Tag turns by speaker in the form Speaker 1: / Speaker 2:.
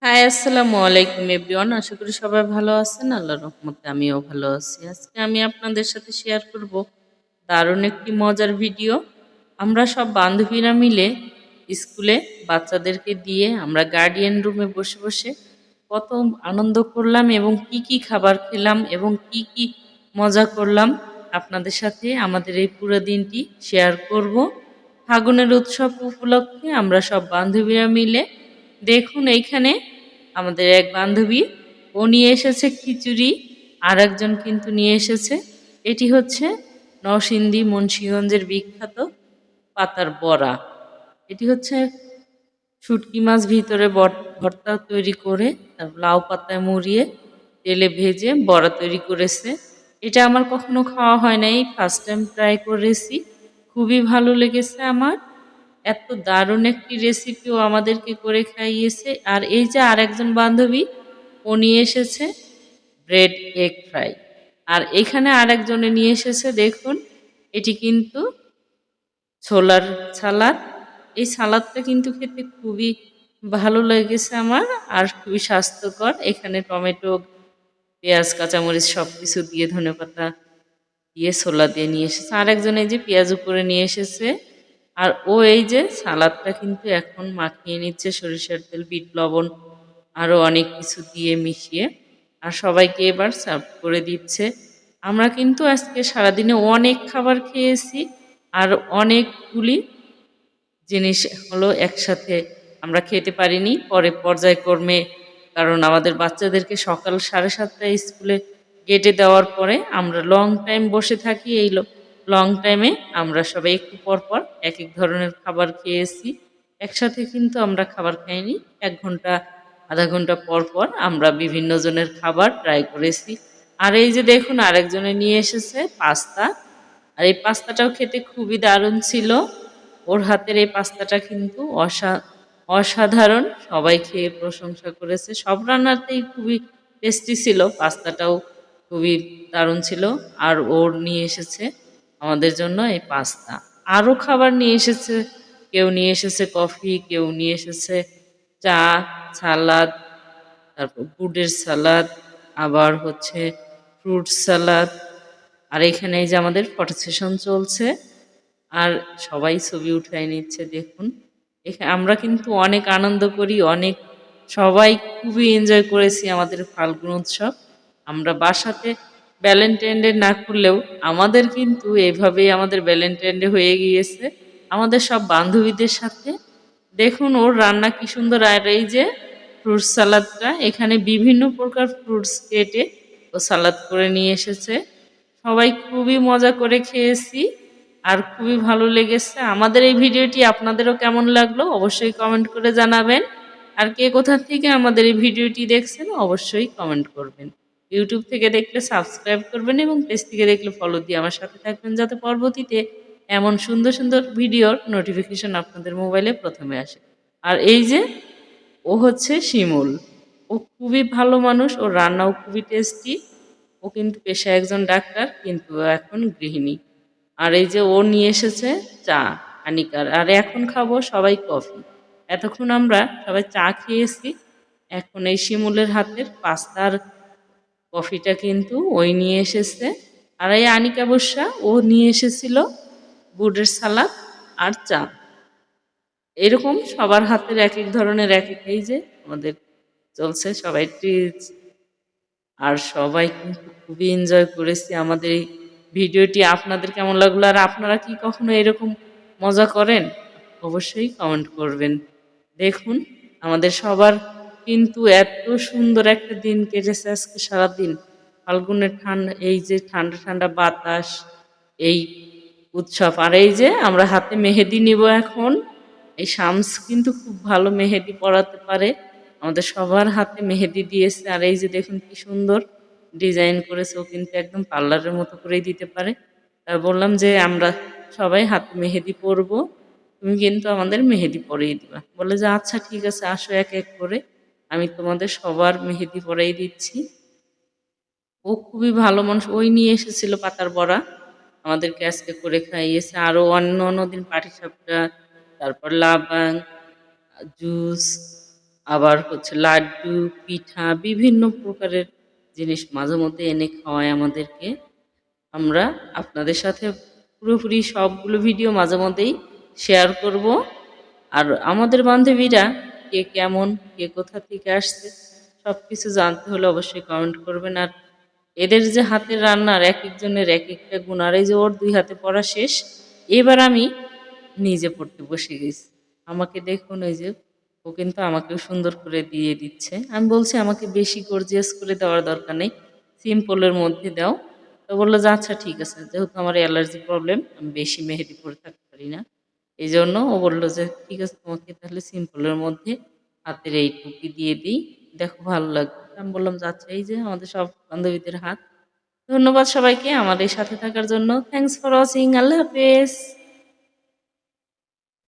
Speaker 1: High, আসসালামু আলাইকুম everyone. আশা করি সবাই ভালো আছেন। আল্লাহর রহমতে আমিও ভালো আছি। আজকে আমি আপনাদের সাথে শেয়ার করব দারুণ একটি মজার ভিডিও। আমরা সব বান্ধবীরা মিলে স্কুলে বাচ্চাদেরকে দিয়ে আমরা গার্ডিয়ান রুমে বসে বসে কত আনন্দ করলাম এবং কি কি খাবার খেলাম এবং কি কি মজা করলাম আপনাদের সাথে আমাদের এই পুরো দিনটি শেয়ার করব। ফাগুনের উৎসব উপলক্ষে আমরা সব বান্ধবীরা মিলে দেখুন এইখানে আমাদের এক বান্ধবী ও নিয়ে এসেছে খিচুড়ি, আর একজন কিন্তু নিয়ে এসেছে এটি হচ্ছে নরসিংদী মুন্সিগঞ্জের বিখ্যাত পাতার বড়া। এটি হচ্ছে শুটকি মাছ ভিতরে ভর্তা তৈরি করে তারপর লাউ পাতায় মুড়িয়ে তেলে ভেজে বড়া তৈরি করেছে। এটা আমার কখনো খাওয়া হয় নাই, ফার্স্ট টাইম ট্রাই করেছি, খুবই ভালো লেগেছে আমার। এত দারুণ একটি রেসিপিও আমাদেরকে করে খাইয়েছে। আর এই যে আরেকজন বান্ধবী ও নিয়ে এসেছে ব্রেড এগ ফ্রাই, আর এখানে আরেকজনে নিয়ে এসেছে দেখুন এটি কিন্তু ছোলার সালাদ। এই সালাদটা কিন্তু খেতে খুবই ভালো লেগেছে আমার, আর খুবই স্বাস্থ্যকর। এখানে টমেটো, পেঁয়াজ, কাঁচামরিচ সব কিছু দিয়ে ধনেপাতা দিয়ে ছোলা দিয়ে নিয়ে এসেছে। আরেকজন এই যে পেঁয়াজ উপরে নিয়ে এসেছে, আর ও এই যে সালাদটা কিন্তু এখন মাখিয়ে নিচ্ছে সরিষার তেল, বিট লবণ আরও অনেক কিছু দিয়ে মিশিয়ে, আর সবাইকে এবার সার্ভ করে দিচ্ছে। আমরা কিন্তু আজকে সারাদিনে অনেক খাবার খেয়েছি, আর অনেকগুলি জিনিস হলো একসাথে আমরা খেতে পারিনি, পরে পর্যায়ক্রমে, কারণ আমাদের বাচ্চাদেরকে সকাল 7:30টায় স্কুলে গেটে দেওয়ার পরে আমরা লং টাইম বসে থাকি। এই লং টাইমে আমরা সবাই একটু পর পর এক এক ধরনের খাবার খেয়েছি। একসাথে কিন্তু আমরা খাবার খাইনি, 1 ঘন্টা আধা ঘন্টা পর পর আমরা বিভিন্ন জনের খাবার ট্রাই করেছি। আর এই যে দেখুন আরেকজনে নিয়ে এসেছে পাস্তা, আর এই পাস্তাটাও খেতে খুবই দারুণ ছিল। ওর হাতের এই পাস্তাটা কিন্তু অসাধারণ, সবাই খেয়ে প্রশংসা করেছে। সব রান্নাতেই খুবই টেস্টি ছিল, পাস্তাটাও খুবই দারুণ ছিল। আর ওর নিয়ে এসেছে আমাদের জন্য এই পাস্তা। আরও খাবার নিয়ে এসেছে, কেউ নিয়ে এসেছে কফি, কেউ নিয়ে এসেছে চা, সালাদ, তারপর বুটের সালাদ, আবার হচ্ছে ফ্রুট সালাদ। আর এখানে এই যে আমাদের ফটো সেশন চলছে, আর সবাই ছবি উঠায় নিচ্ছে দেখুন। এখানে আমরা কিন্তু অনেক আনন্দ করি, অনেক সবাই খুবই এনজয় করেছি আমাদের ফাল্গুন উৎসব। আমরা বাসাতে ভ্যালেন্টাইন ডে না করলেও আমাদের কিন্তু এভাবেই আমাদের ভ্যালেন্টাইন ডে হয়ে গিয়েছে আমাদের সব বান্ধবীদের সাথে। দেখুন ওর রান্না কি সুন্দর। আর এই যে ফ্রুট সালাদটা, এখানে বিভিন্ন প্রকার ফ্রুটস কেটে ও সালাদ করে নিয়ে এসেছে। সবাই খুবই মজা করে খেয়েছি, আর খুবই ভালো লেগেছে। আমাদের এই ভিডিওটি আপনাদেরও কেমন লাগলো অবশ্যই কমেন্ট করে জানাবেন। আর কে কোথা থেকে আমাদের এই ভিডিওটি দেখছেন অবশ্যই কমেন্ট করবেন। ইউটিউব থেকে দেখলে সাবস্ক্রাইব করবেন এবং পেজ থেকে দেখলে ফলো দিয়ে আমার সাথে থাকবেন, যাতে পরবর্তীতে এমন সুন্দর সুন্দর ভিডিওর নোটিফিকেশন আপনাদের মোবাইলে প্রথমে আসে। আর এই যে ও হচ্ছে শিমুল, ও খুবই ভালো মানুষ, ওর রান্নাও খুবই টেস্টি। ও কিন্তু পেশায় একজন ডাক্তার, কিন্তু ও এখন গৃহিণী। আর এই যে ও নিয়ে এসেছে চা, হানিকার। আর এখন খাবো সবাই কফি। এতক্ষণ আমরা সবাই চা খেয়েছি, এখন এই শিমুলের হাতের পাস্তার কফিটা কিন্তু ওই নিয়ে এসেছে। আর এই আনিকা বর্ষা ও নিয়ে এসেছিল বুটের সালাদ আর চা। এরকম সবার হাতের এক এক ধরনের এক এক, এই যে আমাদের চলছে সবাই ট্রিট। আর সবাই কিন্তু খুবই এনজয় করেছি আমাদের এই ভিডিওটি। আপনাদের কেমন লাগলো, আর আপনারা কি কখনো এরকম মজা করেন অবশ্যই কমেন্ট করবেন। দেখুন আমাদের সবার কিন্তু এত সুন্দর একটা দিন কেটেছে আজকে সারাদিন। ফাল্গুনের ঠান্ডা, এই যে ঠান্ডা ঠান্ডা বাতাস, এই উৎসব। আর এই যে আমরা হাতে মেহেদি নিব এখন। এই শামস কিন্তু খুব ভালো মেহেদি পরাতে পারে, আমাদের সবার হাতে মেহেদি দিয়েছে। আর এই যে দেখুন কি সুন্দর ডিজাইন করেছে, ও কিন্তু একদম পার্লারের মতো করেই দিতে পারে। তা বললাম যে আমরা সবাই হাতে মেহেদি পরবো, তুমি কিন্তু আমাদের মেহেদি পরিয়ে দিবা। বলে যে আচ্ছা ঠিক আছে, আসো এক এক করে আমি তোমাদের সবার মেহেদি পরিয়ে দিচ্ছি। ও খুবই ভালো মানুষ, ওই নিয়ে এসেছিল পাতার বড়া, আমাদেরকে আজকে করে খাইয়েছে। আরও অন্য অন্য দিন পাটিসাপটা, তারপর লাবাং, জুস, আবার হচ্ছে লাড্ডু, পিঠা বিভিন্ন প্রকারের জিনিস মাঝে মধ্যে এনে খাওয়ায় আমাদেরকে। আমরা আপনাদের সাথে পুরোপুরি সবগুলো ভিডিও মাঝে মধ্যেই শেয়ার করব। আর আমাদের বান্ধবীরা কে কেমন, কে কোথা থেকে আসছে সবকিছু জানতে হলে অবশ্যই কমেন্ট করবেন। আর এদের যে হাতের রান্নার এক একজনের এক একটা গুণ, আর এই যে ওর 2 হাতে পড়া শেষ, এবার আমি নিজে পড়তে বসে গেছি। আমাকে দেখুন ওই যে ও কিন্তু আমাকেও সুন্দর করে দিয়ে দিচ্ছে। আমি বলছি আমাকে বেশি গর্জিয়াস করে দেওয়ার দরকার নেই, সিম্পলের মধ্যে দাও। তো বললো যে আচ্ছা ঠিক আছে, যেহেতু আমার অ্যালার্জি প্রবলেম আমি বেশি মেহেদি পরে থাকতে পারি না, এই জন্য ও বললো যে ঠিক আছে তোমাকে তাহলে সিম্পলের মধ্যে হাতের এই টুপি দিয়ে দিই, দেখো ভালো লাগবে। আমি বললাম যে আচ্ছা। এই যে আমাদের সব বান্ধবীদের হাত। ধন্যবাদ সবাইকে আমার এই সাথে থাকার জন্য। Thanks for watching. আল্লাহ হাফেজ।